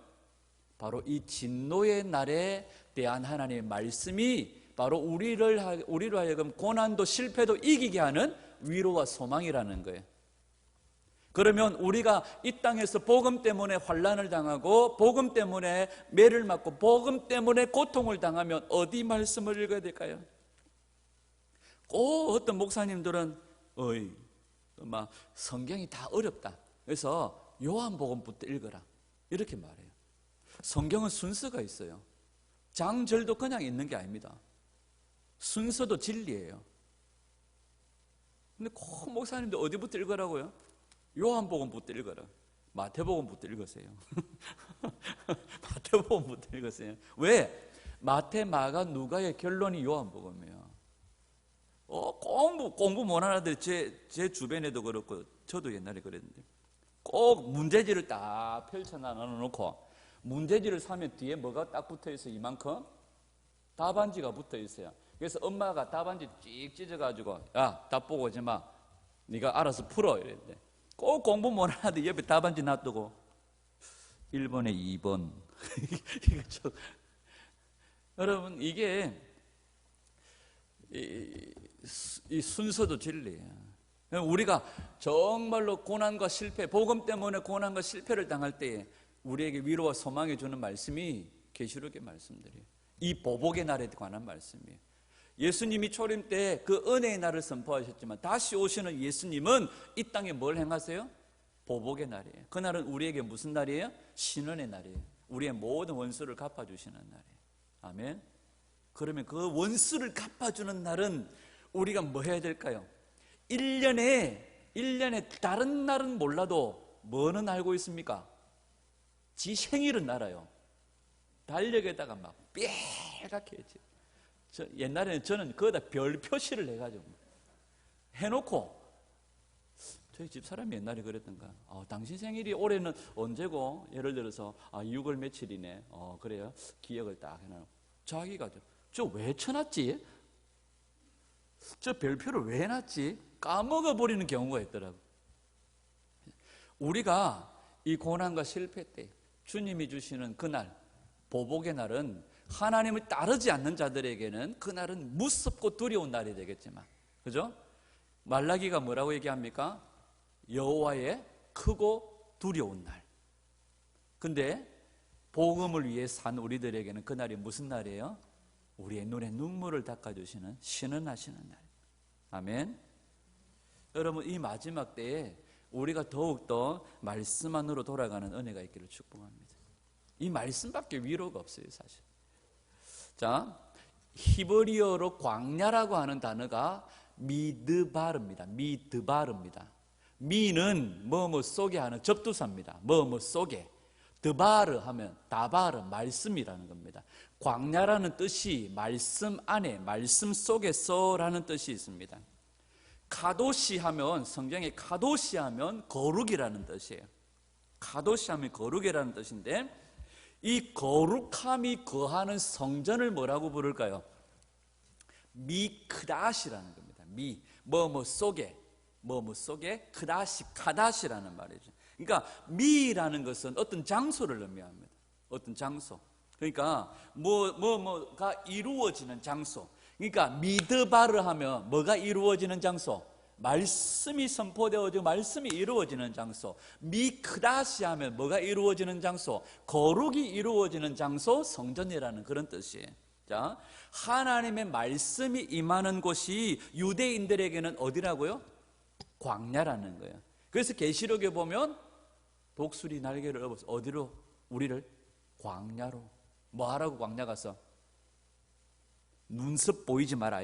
바로 이 진노의 날에 대한 하나님의 말씀이 바로 우리로 하여금 고난도 실패도 이기게 하는 위로와 소망이라는 거예요. 그러면 우리가 이 땅에서 복음 때문에 환난을 당하고 복음 때문에 매를 맞고 복음 때문에 고통을 당하면 어디 말씀을 읽어야 될까요? 꼭 어떤 목사님들은 막 성경이 다 어렵다, 그래서 요한복음부터 읽어라, 이렇게 말해요. 성경은 순서가 있어요. 장절도 그냥 있는 게 아닙니다. 순서도 진리예요. 근데 꼭 목사님들 어디부터 읽으라고요? 요한복음부터 읽어라. 마태복음부터 읽으세요. 마태복음부터 읽으세요. 왜? 마태, 마가, 누가의 결론이 요한복음이에요. 공부 못하는 아들 제 주변에도 그렇고 저도 옛날에 그랬는데, 꼭 문제지를 딱 펼쳐놔놓고 문제지를 사면 뒤에 뭐가 딱 붙어있어요? 이만큼 답안지가 붙어있어요. 그래서 엄마가 답안지 찍 찢어가지고, 야, 답 보고 오지 마, 네가 알아서 풀어, 이랬는데 꼭 공부 못하는 아들 옆에 답안지 놔두고 1번에 2번 여러분, 이게 이 순서도 진리예요. 우리가 정말로 고난과 실패, 복음 때문에 고난과 실패를 당할 때에 우리에게 위로와 소망해 주는 말씀이 계시록의 말씀들이에요. 이 보복의 날에 관한 말씀이에요. 예수님이 초림 때 그 은혜의 날을 선포하셨지만 다시 오시는 예수님은 이 땅에 뭘 행하세요? 보복의 날이에요. 그날은 우리에게 무슨 날이에요? 신원의 날이에요. 우리의 모든 원수를 갚아주시는 날이에요. 아멘. 그러면 그 원수를 갚아주는 날은 우리가 뭐 해야 될까요? 1년에 다른 날은 몰라도 뭐는 알고 있습니까? 지 생일은 알아요. 달력에다가 막 빨갛게 했지. 옛날에는 저는 거기다 별 표시를 해가지고 해놓고, 저희 집사람이 옛날에 그랬던가, 당신 생일이 올해는 언제고? 예를 들어서 6월 며칠이네. 그래요? 기억을 딱 해놔. 자기가 저 왜 쳐놨지? 저 별표를 왜 해놨지? 까먹어버리는 경우가 있더라고. 우리가 이 고난과 실패 때 주님이 주시는 그날, 보복의 날은 하나님을 따르지 않는 자들에게는 그날은 무섭고 두려운 날이 되겠지만, 그죠? 말라기가 뭐라고 얘기합니까? 여호와의 크고 두려운 날. 근데 복음을 위해 산 우리들에게는 그날이 무슨 날이에요? 우리의 눈에 눈물을 닦아주시는 신원하시는 날. 아멘. 여러분, 이 마지막 때에 우리가 더욱더 말씀 안으로 돌아가는 은혜가 있기를 축복합니다. 이 말씀밖에 위로가 없어요, 사실. 자, 히브리어로 광야라고 하는 단어가 미드바르입니다. 미드바르입니다. 미는 뭐뭐 속에 하는 접두사입니다. 뭐뭐 속에. 드바르 하면 다바르, 말씀이라는 겁니다. 광야라는 뜻이 말씀 안에, 말씀 속에서라는 뜻이 있습니다. 카도시 하면, 성경에 카도시 하면 거룩이라는 뜻이에요. 카도시 하면 거룩이라는 뜻인데, 이 거룩함이 거하는 성전을 뭐라고 부를까요? 미크다시라는 겁니다. 뭐뭐 속에, 뭐뭐 속에, 카다시라는 말이죠. 그러니까 미라는 것은 어떤 장소를 의미합니다. 어떤 장소. 그러니까 뭐가 이루어지는 장소. 그러니까 미드바르 하면 뭐가 이루어지는 장소? 말씀이 선포되어지고 말씀이 이루어지는 장소. 미크다시 하면 뭐가 이루어지는 장소? 거룩이 이루어지는 장소, 성전이라는 그런 뜻이에요. 자, 하나님의 말씀이 임하는 곳이 유대인들에게는 어디라고요? 광야라는 거예요. 그래서 계시록에 보면 독수리 날개를 업어서 어디로? 우리를 광야로. 뭐 하라고 광야 가서? 눈썹 보이지 마라.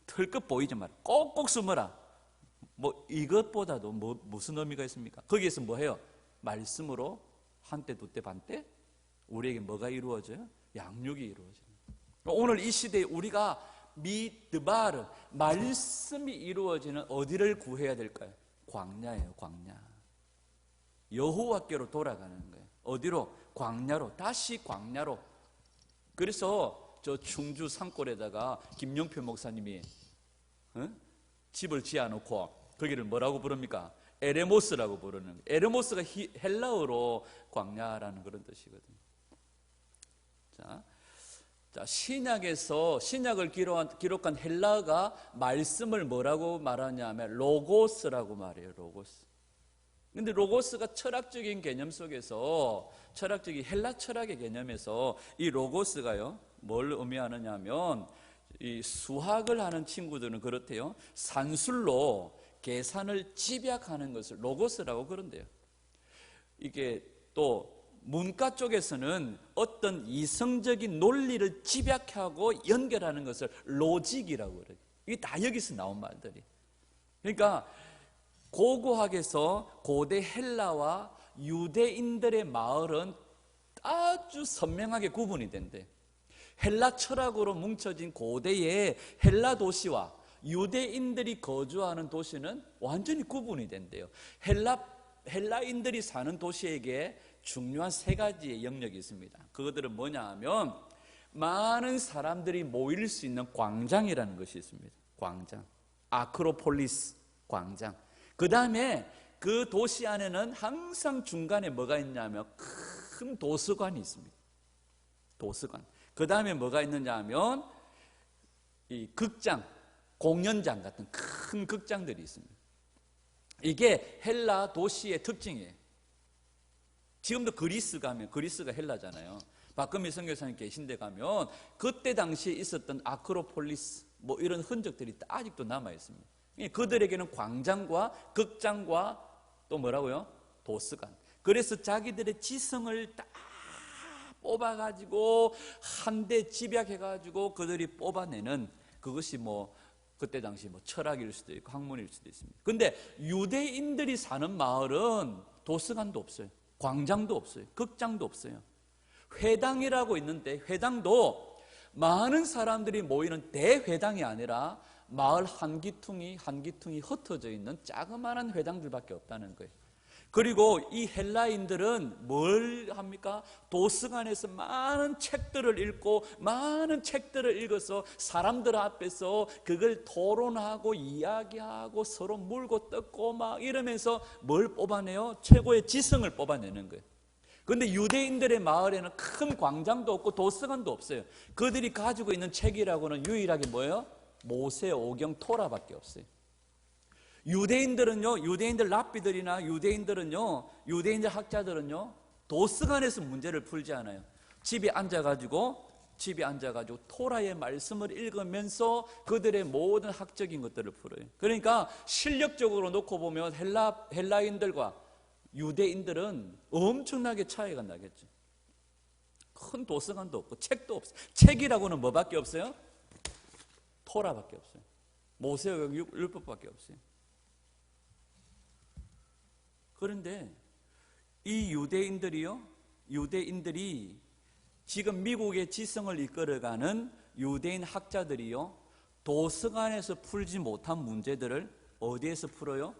털끝 보이지 마라. 꼭꼭 숨어라. 뭐 이것보다도 무슨 의미가 있습니까? 거기에서 뭐 해요? 말씀으로 한때 두때 반때 우리에게 뭐가 이루어져요? 양육이 이루어져요. 오늘 이 시대에 우리가 미드바르 말씀이 이루어지는 어디를 구해야 될까요? 광야예요. 광야. 여호와께로 돌아가는 거예요. 어디로? 광야로. 다시 광야로. 그래서 저 충주 산골에다가 김용표 목사님이 집을 지어놓고 거기를 뭐라고 부릅니까? 에레모스라고 부르는 거예요. 에레모스가 헬라어로 광야라는 그런 뜻이거든요. 자, 신약을 기록한 헬라어가 말씀을 뭐라고 말하냐면 로고스라고 말해요. 로고스. 근데 로고스가 철학적인 개념 속에서 철학적인 헬라 철학의 개념에서 이 로고스가요 뭘 의미하느냐 하면 이 수학을 하는 친구들은 그렇대요. 산술로 계산을 집약하는 것을 로고스라고 그런대요. 이게 또 문과 쪽에서는 어떤 이성적인 논리를 집약하고 연결하는 것을 로직이라고 그래요. 이게 다 여기서 나온 말들이. 그러니까 고고학에서 고대 헬라와 유대인들의 마을은 아주 선명하게 구분이 된대. 헬라 철학으로 뭉쳐진 고대의 헬라 도시와 유대인들이 거주하는 도시는 완전히 구분이 된대요. 헬라인들이 사는 도시에게 중요한 세 가지의 영역이 있습니다. 그것들은 뭐냐 하면 많은 사람들이 모일 수 있는 광장이라는 것이 있습니다. 광장, 아크로폴리스 광장. 그 다음에 그 도시 안에는 항상 중간에 뭐가 있냐면 큰 도서관이 있습니다. 도서관. 그 다음에 뭐가 있느냐 하면 이 극장, 공연장 같은 큰 극장들이 있습니다. 이게 헬라 도시의 특징이에요. 지금도 그리스 가면, 그리스가 헬라잖아요. 박금희 선교사님 계신 데 가면 그때 당시에 있었던 아크로폴리스 뭐 이런 흔적들이 아직도 남아 있습니다. 그들에게는 광장과 극장과 또 뭐라고요? 도서관. 그래서 자기들의 지성을 딱 뽑아가지고 한 대 집약해가지고 그들이 뽑아내는 그것이 뭐 그때 당시 뭐 철학일 수도 있고 학문일 수도 있습니다. 근데 유대인들이 사는 마을은 도서관도 없어요. 광장도 없어요. 극장도 없어요. 회당이라고 있는데 회당도 많은 사람들이 모이는 대회당이 아니라 마을 한 기퉁이 흩어져 있는 자그마한 회당들밖에 없다는 거예요. 그리고 이 헬라인들은 뭘 합니까? 도서관에서 많은 책들을 읽고 많은 책들을 읽어서 사람들 앞에서 그걸 토론하고 이야기하고 서로 물고 뜯고 막 이러면서 뭘 뽑아내요? 최고의 지성을 뽑아내는 거예요. 그런데 유대인들의 마을에는 큰 광장도 없고 도서관도 없어요. 그들이 가지고 있는 책이라고는 유일하게 뭐예요? 모세 오경 토라밖에 없어요. 유대인들은요, 유대인들 랍비들이나 유대인들 학자들은요, 도서관에서 문제를 풀지 않아요. 집에 앉아가지고 토라의 말씀을 읽으면서 그들의 모든 학적인 것들을 풀어요. 그러니까 실력적으로 놓고 보면 헬라인들과 유대인들은 엄청나게 차이가 나겠죠. 큰 도서관도 없고 책도 없어요. 책이라고는 뭐밖에 없어요? 토라밖에 없어요. 모세오경 율법밖에 없어요. 그런데 이 유대인들이 지금 미국의 지성을 이끌어가는 유대인 학자들이요, 도서관에서 풀지 못한 문제들을 어디에서 풀어요?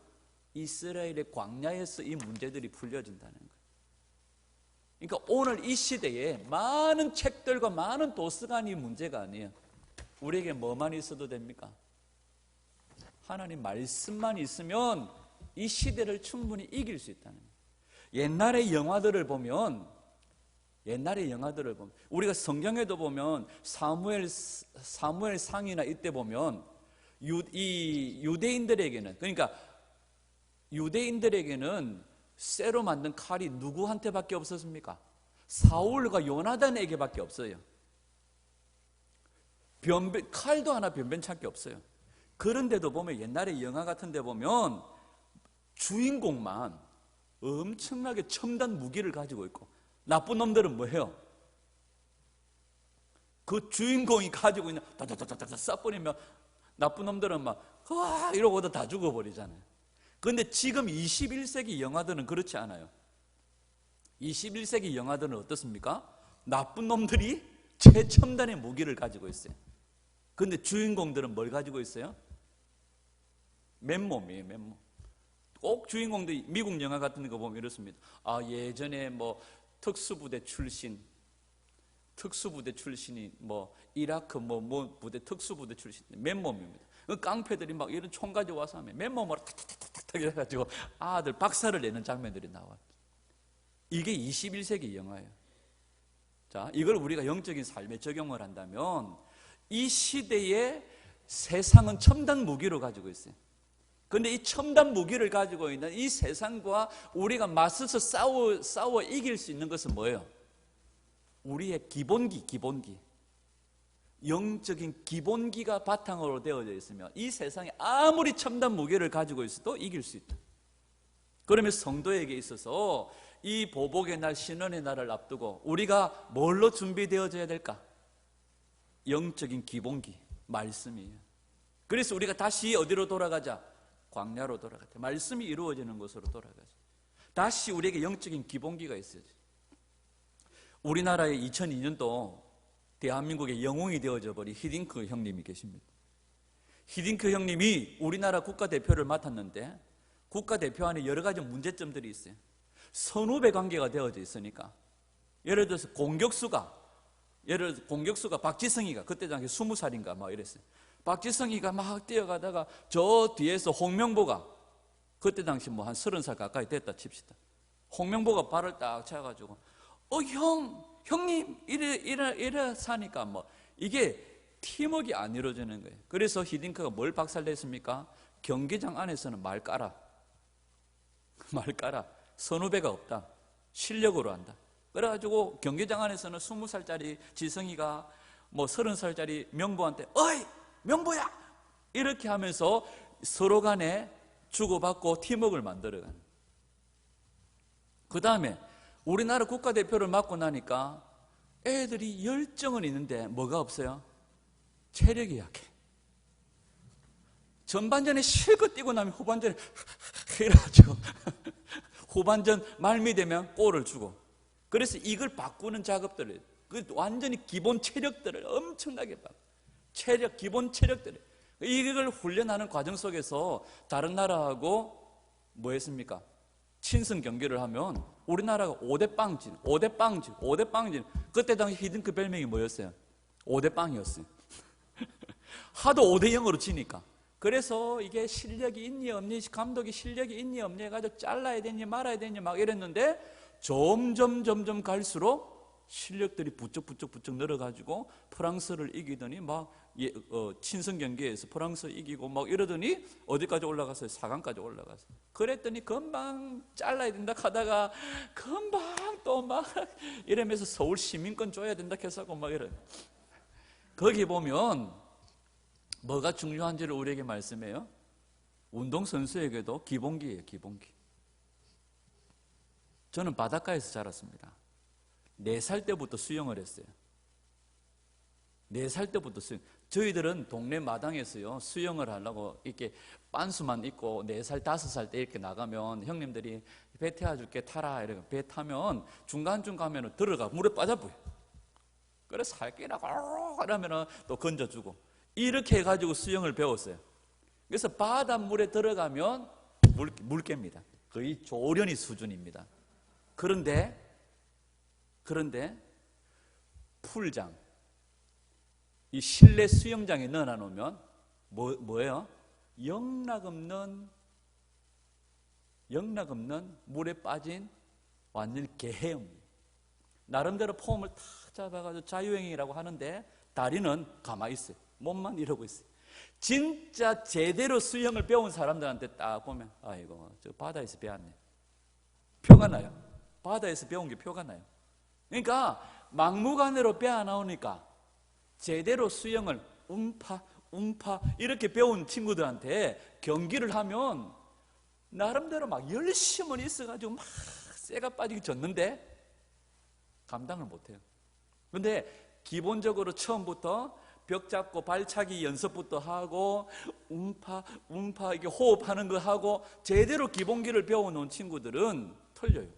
이스라엘의 광야에서 이 문제들이 풀려진다는 거예요. 그러니까 오늘 이 시대에 많은 책들과 많은 도서관이 문제가 아니에요. 우리에게 뭐만 있어도 됩니까? 하나님 말씀만 있으면 이 시대를 충분히 이길 수 있다는 거예요. 옛날의 영화들을 보면 우리가 성경에도 보면 사무엘 상이나 이때 보면 유대인들에게는 쇠로 만든 칼이 누구한테밖에 없었습니까? 사울과 요나단에게밖에 없어요. 칼도 하나 변변찮게 없어요. 그런데도 보면 옛날에 영화 같은 데 보면 주인공만 엄청나게 첨단 무기를 가지고 있고 나쁜 놈들은 뭐해요? 그 주인공이 가지고 있는 다다다다다 쏴버리면 나쁜 놈들은 막 이러고도 다 죽어버리잖아요. 그런데 지금 21세기 영화들은 그렇지 않아요. 21세기 영화들은 어떻습니까? 나쁜 놈들이 최첨단의 무기를 가지고 있어요. 그런데 주인공들은 뭘 가지고 있어요? 맨몸이에요, 맨몸. 꼭 주인공들이 미국 영화 같은 거 보면 이렇습니다. 예전에 뭐 특수부대 출신이 뭐 이라크 뭐 부대 특수부대 출신 맨몸입니다. 그 깡패들이 막 이런 총 가지고 와서 하면 맨몸으로 탁탁탁탁 해가지고 아들 박살을 내는 장면들이 나와요. 이게 21세기 영화예요. 자, 이걸 우리가 영적인 삶에 적용을 한다면 이 시대의 세상은 첨단 무기로 가지고 있어요. 그런데 이 첨단 무기를 가지고 있는 이 세상과 우리가 맞서서 싸워 이길 수 있는 것은 뭐예요? 우리의 기본기. 영적인 기본기가 바탕으로 되어져 있으면 이 세상에 아무리 첨단 무기를 가지고 있어도 이길 수 있다. 그러면 성도에게 있어서 이 보복의 날, 신원의 날을 앞두고 우리가 뭘로 준비되어져야 될까? 영적인 기본기, 말씀이에요. 그래서 우리가 다시 어디로 돌아가자? 광야로 돌아가자. 말씀이 이루어지는 곳으로 돌아가자. 다시 우리에게 영적인 기본기가 있어야지. 우리나라의 2002년도 대한민국의 영웅이 되어져 버린 히딩크 형님이 계십니다. 히딩크 형님이 우리나라 국가대표를 맡았는데 국가대표 안에 여러 가지 문제점들이 있어요. 선후배 관계가 되어져 있으니까 예를 들어서 공격수가 박지성이가 그때 당시 20살인가 막 이랬어요. 박지성이가 막 뛰어가다가 저 뒤에서 홍명보가 그때 당시 뭐 한 30살 가까이 됐다 칩시다. 홍명보가 발을 딱 차가지고 형님 이래 사니까 뭐 이게 팀워크가 안 이루어지는 거예요. 그래서 히딩크가 뭘 박살냈습니까? 경기장 안에서는 말 깔아. 선후배가 없다. 실력으로 한다. 그래가지고 경기장 안에서는 20살짜리 지성이가 뭐 30살짜리 명보한테 어이 명보야 이렇게 하면서 서로 간에 주고받고 팀워크를 만들어가는. 그 다음에 우리나라 국가대표를 맡고 나니까 애들이 열정은 있는데 뭐가 없어요? 체력이 약해. 전반전에 실컷 뛰고 나면 후반전에 이래가지고 후반전 말미 되면 골을 주고. 그래서 이걸 바꾸는 작업들을 완전히 기본 체력들을 엄청나게 기본 체력들을 이걸 훈련하는 과정 속에서 다른 나라하고 뭐 했습니까? 친선 경기를 하면 우리나라가 5대 빵진. 그때 당시 히딩크 별명이 뭐였어요? 5대 빵이었어요. 하도 5대 0으로 지니까. 그래서 이게 실력이 있니 없니, 감독이 실력이 있니 없니 해가지고 잘라야 되니 말아야 되니 막 이랬는데 점점 갈수록 실력들이 부쩍 늘어가지고 프랑스를 이기더니 막 친선 경기에서 프랑스 이기고 막 이러더니 어디까지 올라갔어요? 4강까지 올라갔어요. 그랬더니 금방 잘라야 된다 하다가 금방 또 막 이러면서 서울 시민권 줘야 된다 해서 막 이래. 거기 보면 뭐가 중요한지를 우리에게 말씀해요. 운동선수에게도 기본기예요, 기본기. 저는 바닷가에서 자랐습니다. 4살 때부터 수영을 했어요. 4살 때부터 수영. 저희들은 동네 마당에서요, 수영을 하려고 이렇게 빤스만 입고 4살, 5살 때 이렇게 나가면 형님들이 배 태워줄게 타라. 이렇게 배 타면 중간쯤 가면 들어가 물에 빠져버려요. 그래서 살기라고 하면 또 건져주고. 이렇게 해가지고 수영을 배웠어요. 그래서 바닷물에 들어가면 물개입니다. 거의 조련이 수준입니다. 그런데 풀장, 이 실내 수영장에 넣어놓으면 뭐예요? 영락없는 물에 빠진 완전 개헤엄. 나름대로 폼을 탁 잡아가지고 자유행이라고 하는데 다리는 가만히 있어요. 몸만 이러고 있어요. 진짜 제대로 수영을 배운 사람들한테 딱 보면 아이고 저 바다에서 배웠네. 표가 나요. 바다에서 배운 게 표가 나요. 그러니까 막무가내로 배워 나오니까 제대로 수영을 움파 이렇게 배운 친구들한테 경기를 하면 나름대로 막 열심은 있어가지고 막 쇠가 빠지게 졌는데 감당을 못해요. 그런데 기본적으로 처음부터 벽 잡고 발차기 연습부터 하고 움파 이게 호흡하는 거 하고 제대로 기본기를 배워놓은 친구들은 틀려요.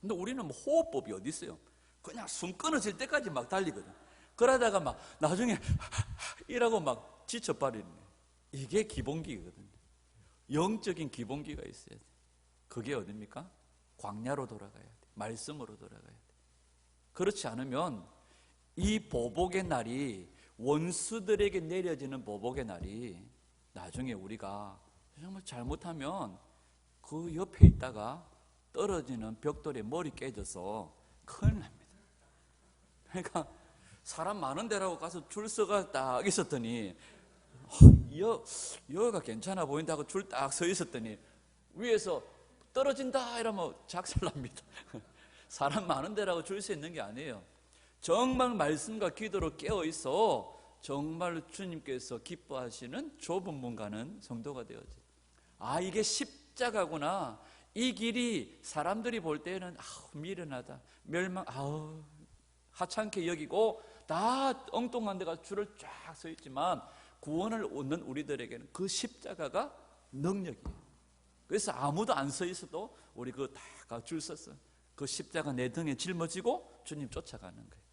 근데 우리는 뭐 호흡법이 어디 있어요? 그냥 숨 끊어질 때까지 막 달리거든. 그러다가 막 나중에 이라고 막 지쳐버리는 거예요. 이게 기본기거든요. 영적인 기본기가 있어야 돼. 그게 어딥니까? 광야로 돌아가야 돼. 말씀으로 돌아가야 돼. 그렇지 않으면 이 보복의 날이, 원수들에게 내려지는 보복의 날이 나중에 우리가 정말 잘못하면 그 옆에 있다가 떨어지는 벽돌에 머리 깨져서 큰일 납니다. 그러니까 사람 많은 데라고 가서 줄 서가 딱 있었더니 여기가 괜찮아 보인다고 줄 딱 서 있었더니 위에서 떨어진다 이러면 작살납니다. 사람 많은 데라고 줄 서 있는 게 아니에요. 정말 말씀과 기도로 깨어 있어 정말 주님께서 기뻐하시는 좁은 문 가는 성도가 되어지. 이게 십자가구나. 이 길이 사람들이 볼 때는 미련하다, 멸망, 하찮게 여기고 다 엉뚱한 데가 줄을 쫙 서 있지만 구원을 얻는 우리들에게는 그 십자가가 능력이에요. 그래서 아무도 안 서 있어도 우리 그거 다 줄 섰어. 그 십자가 내 등에 짊어지고 주님 쫓아가는 거예요.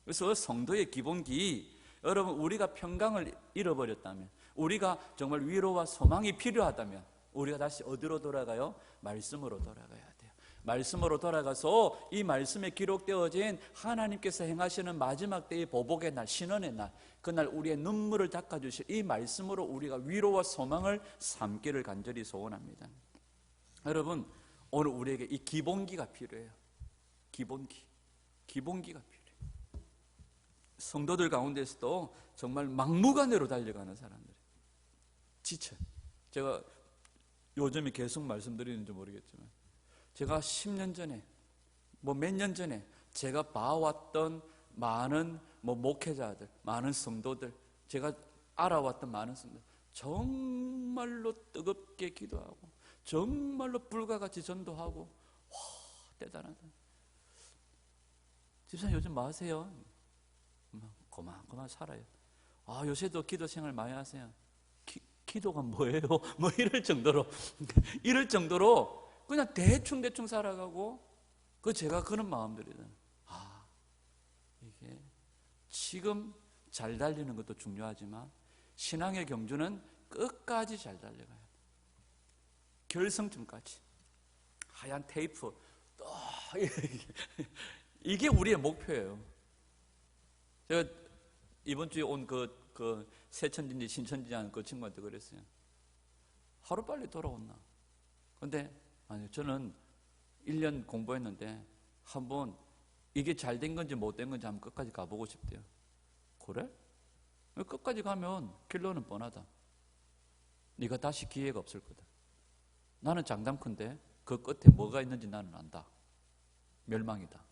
그래서 성도의 기본기, 여러분 우리가 평강을 잃어버렸다면, 우리가 정말 위로와 소망이 필요하다면 우리가 다시 어디로 돌아가요? 말씀으로 돌아가야 돼요. 말씀으로 돌아가서 이 말씀에 기록되어진 하나님께서 행하시는 마지막 때의 보복의 날, 신원의 날, 그날 우리의 눈물을 닦아주실 이 말씀으로 우리가 위로와 소망을 삼기를 간절히 소원합니다. 여러분 오늘 우리에게 이 기본기가 필요해요. 기본기가 필요해요. 성도들 가운데서도 정말 막무가내로 달려가는 사람들이 지쳐요. 제가 요즘에 계속 말씀드리는지 모르겠지만 제가 10년 전에 몇 년 전에 제가 봐왔던 많은 목회자들, 많은 성도들, 제가 알아왔던 많은 성도들 정말로 뜨겁게 기도하고 정말로 불과 같이 전도하고 대단하다. 집사님 요즘 뭐 하세요? 그만 살아요. 요새도 기도 생활 많이 하세요. 기도가 뭐예요? 이럴 정도로 그냥 대충 살아가고 제가 그런 마음들이잖아요. 이게 지금 잘 달리는 것도 중요하지만 신앙의 경주는 끝까지 잘 달려가야 돼요. 결승점까지 하얀 테이프 또 이게 우리의 목표예요. 제가 이번 주에 온 그 새천지인지 신천지인지 하는 그 친구한테 그랬어요. 하루빨리 돌아온나. 근데 저는 1년 공부했는데 한번 이게 잘 된 건지 못 된 건지 한번 끝까지 가보고 싶대요. 그래? 끝까지 가면 결론은 뻔하다. 네가 다시 기회가 없을 거다. 나는 장담컨대 그 끝에 뭐가 있는지 나는 안다. 멸망이다.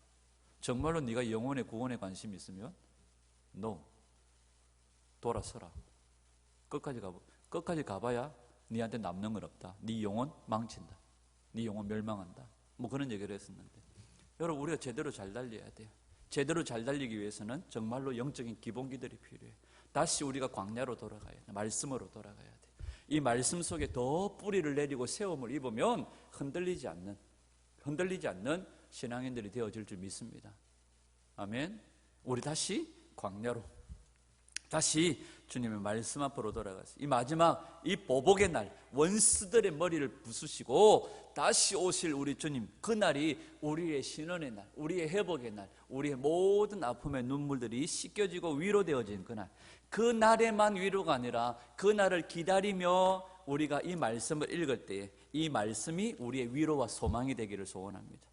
정말로 네가 영혼의 구원에 관심이 있으면 돌아서라. 끝까지 가봐야 네한테 남는 건 없다. 네 영혼 망친다. 네 영혼 멸망한다. 그런 얘기를 했었는데 여러분 우리가 제대로 잘 달려야 돼요. 제대로 잘 달리기 위해서는 정말로 영적인 기본기들이 필요해요. 다시 우리가 광야로 돌아가야 돼요. 말씀으로 돌아가야 돼요. 이 말씀 속에 더 뿌리를 내리고 세움을 입으면 흔들리지 않는 신앙인들이 되어질 줄 믿습니다. 아멘. 우리 다시 광야로, 다시 주님의 말씀 앞으로 돌아가서 이 마지막 이 보복의 날, 원수들의 머리를 부수시고 다시 오실 우리 주님, 그날이 우리의 신원의 날, 우리의 회복의 날, 우리의 모든 아픔의 눈물들이 씻겨지고 위로되어진 그날, 그날에만 위로가 아니라 그날을 기다리며 우리가 이 말씀을 읽을 때에 이 말씀이 우리의 위로와 소망이 되기를 소원합니다.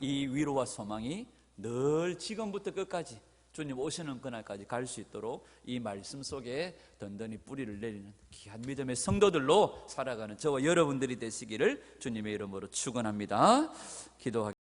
이 위로와 소망이 늘 지금부터 끝까지 주님 오시는 그날까지 갈 수 있도록 이 말씀 속에 든든히 뿌리를 내리는 귀한 믿음의 성도들로 살아가는 저와 여러분들이 되시기를 주님의 이름으로 축원합니다. 기도하겠습니다.